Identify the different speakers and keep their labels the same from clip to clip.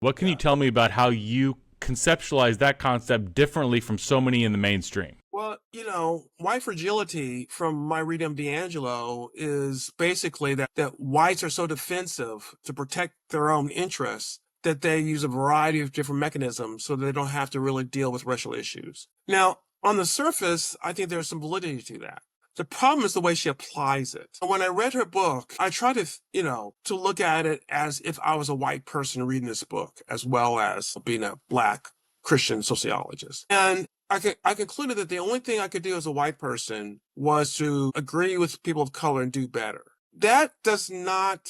Speaker 1: What can you
Speaker 2: Yeah.
Speaker 1: tell me about how you conceptualize that concept differently from so many in the mainstream?
Speaker 2: Well, white fragility from my reading of D'Angelo is basically that whites are so defensive to protect their own interests that they use a variety of different mechanisms so they don't have to really deal with racial issues. Now, on the surface, I think there's some validity to that. The problem is the way she applies it. When I read her book, I tried to look at it as if I was a white person reading this book, as well as being a Black Christian sociologist. And I concluded that the only thing I could do as a white person was to agree with people of color and do better. That does not,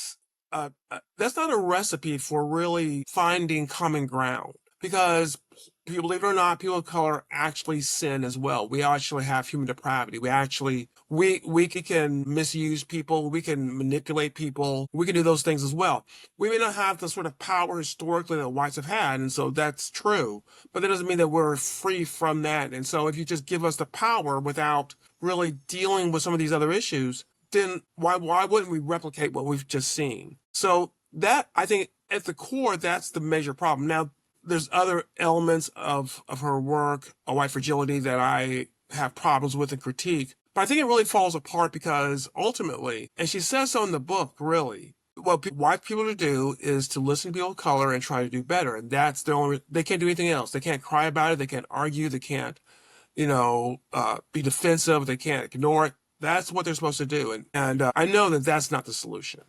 Speaker 2: that's not a recipe for really finding common ground, because believe it or not, people of color actually sin as well. We actually have human depravity. We can misuse people. We can manipulate people. We can do those things as well. We may not have the sort of power historically that whites have had, and so that's true. But that doesn't mean that we're free from that. And so if you just give us the power without really dealing with some of these other issues, then why wouldn't we replicate what we've just seen? So that, I think, at the core, that's the major problem. Now, there's other elements of her work, A White Fragility, that I have problems with and critique. But I think it really falls apart because ultimately, and she says so in the book, really, what white people to do is to listen to people of color and try to do better. And that's they can't do anything else. They can't cry about it. They can't argue. They can't, be defensive. They can't ignore it. That's what they're supposed to do. And I know that that's not the solution.